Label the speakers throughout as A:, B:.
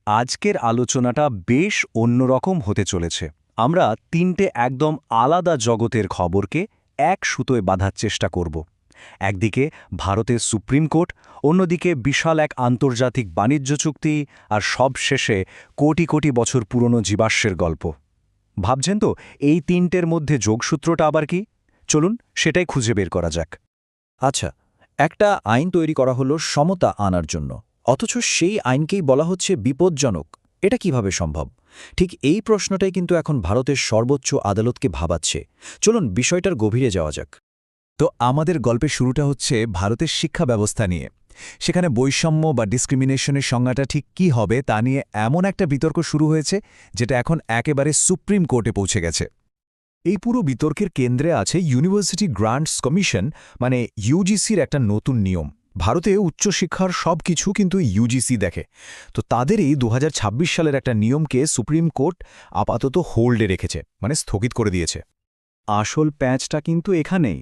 A: আজকের আলোচনাটা বেশ অন্যরকম হতে চলেছে। আমরা তিনটে একদম আলাদা জগতের খবরকে এক সুতোয় বাঁধার চেষ্টা করব। একদিকে ভারতের সুপ্রিম কোর্ট, অন্যদিকে বিশাল এক আন্তর্জাতিক বাণিজ্য চুক্তি, আর সবশেষে কোটি কোটি বছর পুরনো জীবাশ্মের গল্প। ভাবছেন তো এই তিনটের মধ্যে যোগসূত্রটা আবার কি? চলুন সেটাই খুঁজে বের করা যাক।
B: আচ্ছা, একটা আইন তৈরি করা হলো সমতা আনার জন্য, অথচ সেই আইনকেই বলা হচ্ছে বিপজ্জনক। এটা কিভাবে সম্ভব? ঠিক এই প্রশ্নটাই কিন্তু এখন ভারতের সর্বোচ্চ আদালতকে ভাবাচ্ছে। চলুন বিষয়টার গভীরে যাওয়া যাক।
C: তো আমাদের গল্পের শুরুটা হচ্ছে ভারতের শিক্ষা ব্যবস্থা নিয়ে। সেখানে বৈষম্য বা ডিসক্রিমিনেশনের সংজ্ঞাটা ঠিক কী হবে তা নিয়ে এমন একটা বিতর্ক শুরু হয়েছে, যেটা এখন একেবারে সুপ্রিম কোর্টে পৌঁছে গেছে। এই পুরো বিতর্কের কেন্দ্রে আছে ইউনিভার্সিটি গ্রান্টস কমিশন, মানে ইউজিসির একটা নতুন নিয়ম। ভারতে উচ্চশিক্ষার সব কিছু কিন্তু ইউজিসি দেখে। তো তাদেরই 2026 সালের একটা নিয়মকে সুপ্রিম কোর্ট আপাতত হোল্ডে রেখেছে, মানে স্থগিত করে দিয়েছে।
A: আসল প্যাঁচটা কিন্তু এখানেই।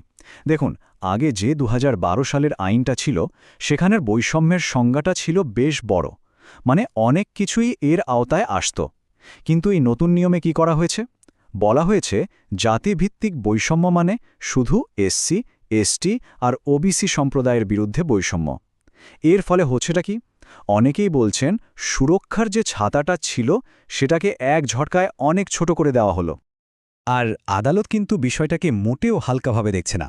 A: দেখুন, আগে যে 2012 সালের আইনটা ছিল, সেখানের বৈষম্যের সংজ্ঞাটা ছিল বেশ বড়, মানে অনেক কিছুই এর আওতায় আসত। কিন্তু এই নতুন নিয়মে কি করা হয়েছে? বলা হয়েছে জাতিভিত্তিক বৈষম্য মানে শুধু এসসি, এসটি আর ওবিসি সম্প্রদায়ের বিরুদ্ধে বৈষম্য। এর ফলে হচ্ছেটা কি? অনেকেই বলছেন সুরক্ষার যে ছাতাটা ছিল, সেটাকে এক ঝটকায় অনেক ছোট করে দেওয়া হলো। আর আদালত কিন্তু বিষয়টাকে মোটেও হালকাভাবে দেখছে না।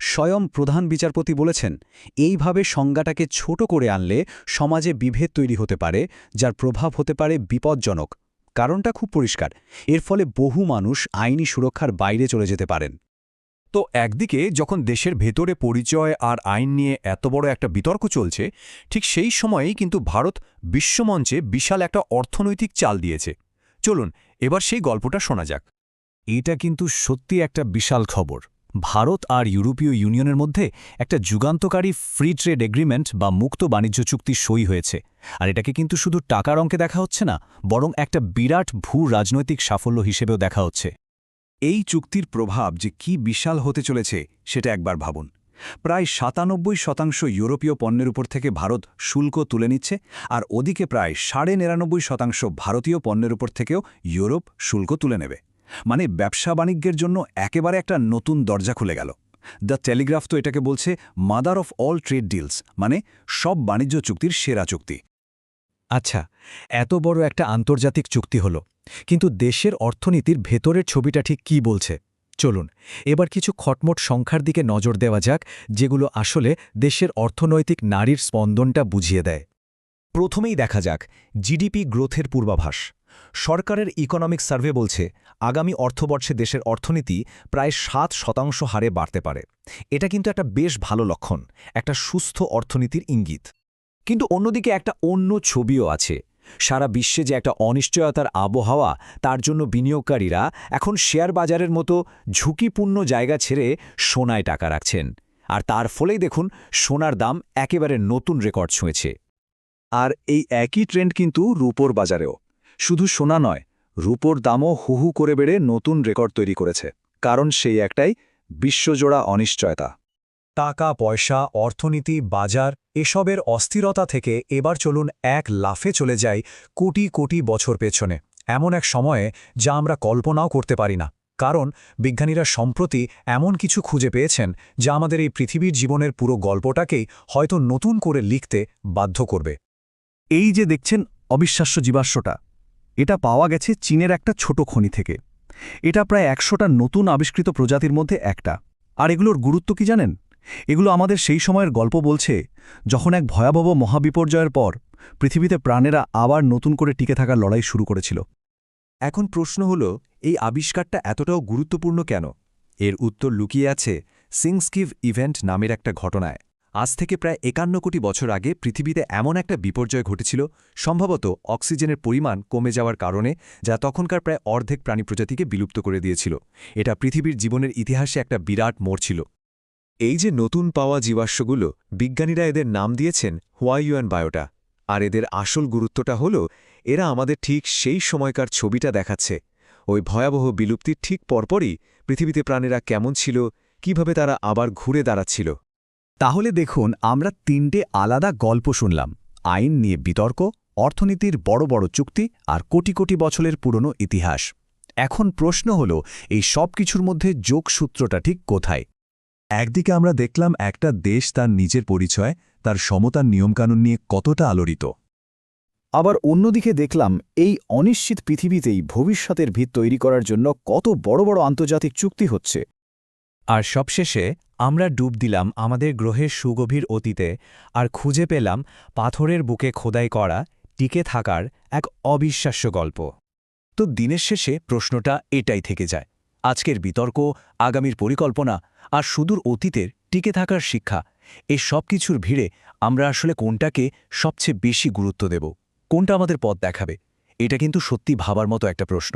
A: স্বয়ং প্রধান বিচারপতি বলেছেন, এইভাবে সংজ্ঞাটাকে ছোট করে আনলে সমাজে বিভেদ তৈরি হতে পারে, যার প্রভাব হতে পারে বিপজ্জনক। কারণটা খুব পরিষ্কার, এর ফলে বহু মানুষ আইনি সুরক্ষার বাইরে চলে যেতে পারেন।
C: তো একদিকে যখন দেশের ভেতরে পরিচয় আর আইন নিয়ে এত বড় একটা বিতর্ক চলছে, ঠিক সেই সময়েই কিন্তু ভারত বিশ্বমঞ্চে বিশাল একটা অর্থনৈতিক চাল দিয়েছে। চলুন এবার সেই গল্পটা শোনা যাক।
A: এটা কিন্তু সত্যি একটা বিশাল খবর। ভারত আর ইউরোপীয় ইউনিয়নের মধ্যে একটা যুগান্তকারী ফ্রি ট্রেড এগ্রিমেন্ট বা মুক্ত বাণিজ্য চুক্তি সই হয়েছে। আর এটাকে কিন্তু শুধু টাকার অঙ্কে দেখা হচ্ছে না, বরং একটা বিরাট রাজনৈতিক সাফল্য হিসেবেও দেখা হচ্ছে। এই চুক্তির প্রভাব যে কি বিশাল হতে চলেছে সেটা একবার ভাবুন। প্রায় ৯৭% ইউরোপীয় পণ্যের উপর থেকে ভারত শুল্ক তুলে নিচ্ছে, আর ওদিকে প্রায় ৯৯% ভারতীয় পণ্যের উপর থেকেও ইউরোপ শুল্ক তুলে নেবে। মানে ব্যবসা বাণিজ্যের জন্য একেবারে একটা নতুন দরজা খুলে গেল। দ্য টেলিগ্রাফ তো এটাকে বলছে mother of all trade deals, মানে সব বাণিজ্য চুক্তির সেরা চুক্তি।
B: আচ্ছা, এত বড় একটা আন্তর্জাতিক চুক্তি হলো, কিন্তু দেশের অর্থনীতির ভেতরের ছবিটা ঠিক কী বলছে? চলুন এবার কিছু খটমট সংখ্যার দিকে নজর দেওয়া যাক, যেগুলো আসলে দেশের অর্থনৈতিক নাড়ির স্পন্দনটা বুঝিয়ে দেয়।
A: প্রথমেই দেখা যাক জিডিপি গ্রোথের পূর্বাভাস। সরকারের ইকোনমিক সার্ভে বলছে আগামী অর্থবর্ষে দেশের অর্থনীতি প্রায় ৭% হারে বাড়তে পারে। এটা কিন্তু একটা বেশ ভালো লক্ষণ, একটা সুস্থ অর্থনীতির ইঙ্গিত। কিন্তু অন্যদিকে একটা অন্য ছবিও আছে। সারা বিশ্বে যে একটা অনিশ্চয়তার আবহাওয়া, তার জন্য বিনিয়োগকারীরা এখন শেয়ার বাজারের মতো ঝুঁকিপূর্ণ জায়গা ছেড়ে সোনায় টাকা রাখছেন। আর তার ফলেই দেখুন সোনার দাম একেবারে নতুন রেকর্ড ছুঁয়েছে। আর এই একই ট্রেন্ড কিন্তু রূপোর বাজারেও। শুধু সোনা নয়, রূপোর দামও হুহু করে বেড়ে নতুন রেকর্ড তৈরি করেছে। কারণ সেই একটাই, বিশ্বজোড়া অনিশ্চয়তা। টাকা পয়সা, অর্থনীতি, বাজার এসবের অস্থিরতা থেকে এবার চলুন এক লাফে চলে যাই কোটি কোটি বছর পেছনে, এমন এক সময়ে যা আমরা কল্পনাও করতে পারি না। কারণ বিজ্ঞানীরা সম্প্রতি এমন কিছু খুঁজে পেয়েছেন যা আমাদের এই পৃথিবীর জীবনের পুরো গল্পটাকেই হয়তো নতুন করে লিখতে বাধ্য করবে। এই যে দেখছেন অবিশ্বাস্য জীবাশ্মটা, এটা পাওয়া গেছে চীনের একটা ছোট খনি থেকে। এটা প্রায় ১০০টা নতুন আবিষ্কৃত প্রজাতির মধ্যে একটা। আর এগুলোর গুরুত্ব কি জানেন? এগুলো আমাদের সেই সময়ের গল্প বলছে, যখন এক ভয়াবহ মহাবিপর্যয়ের পর পৃথিবীতে প্রাণেরা আবার নতুন করে টিকে থাকার লড়াই শুরু করেছিল।
C: এখন প্রশ্ন হল, এই আবিষ্কারটা এতটাও গুরুত্বপূর্ণ কেন? এর উত্তর লুকিয়ে আছে সিংস্কিভ ইভেন্ট নামের একটা ঘটনায়। আজ থেকে প্রায় ৫১ কোটি বছর আগে পৃথিবীতে এমন একটা বিপর্যয় ঘটেছিল, সম্ভবত অক্সিজেনের পরিমাণ কমে যাওয়ার কারণে, যা তখনকার প্রায় অর্ধেক প্রাণী প্রজাতিকে বিলুপ্ত করে দিয়েছিল। এটা পৃথিবীর জীবনের ইতিহাসে একটা বিরাট মোড় ছিল। এই যে নতুন পাওয়া জীবাশ্মগুলো, বিজ্ঞানীরা এদের নাম দিয়েছেন হুয়াইয়ুয়ান বায়োটা। আর এদের আসল গুরুত্বটা হল, এরা আমাদের ঠিক সেই সময়কার ছবিটা দেখাচ্ছে। ওই ভয়াবহ বিলুপ্তির ঠিক পরপরই পৃথিবীতে প্রাণীরা কেমন ছিল, কিভাবে তারা আবার ঘুরে দাঁড়াচ্ছিল।
A: তাহলে দেখুন, আমরা তিনটে আলাদা গল্প শুনলাম। আইন নিয়ে বিতর্ক, অর্থনীতির বড় বড় চুক্তি আর কোটি কোটি বছরের পুরনো ইতিহাস। এখন প্রশ্ন হল, এই সব কিছুর মধ্যে যোগসূত্রটা ঠিক কোথায়?
C: একদিকে আমরা দেখলাম একটা দেশ তার নিজের পরিচয়, তার সমতার নিয়মকানুন নিয়ে কতটা আলোড়িত।
D: আবার অন্যদিকে দেখলাম এই অনিশ্চিত পৃথিবীতেই ভবিষ্যতের ভিত তৈরি করার জন্য কত বড় বড় আন্তর্জাতিক চুক্তি হচ্ছে।
A: আর সবশেষে আমরা ডুব দিলাম আমাদের গ্রহের সুগভীর অতীতে আর খুঁজে পেলাম পাথরের বুকে খোদাই করা টিকে থাকার এক অবিশ্বাস্য গল্প। তো দিনের শেষে প্রশ্নটা এটাই থেকে যায়, আজকের বিতর্ক, আগামীর পরিকল্পনা আর সুদূর অতীতের টিকে থাকার শিক্ষা, এই সব কিছুর ভিড়ে আমরা আসলে কোনটাকে সবচেয়ে বেশি গুরুত্ব দেব, কোনটা আমাদের পথ দেখাবে? এটা কিন্তু সত্যি ভাবার মতো একটা প্রশ্ন।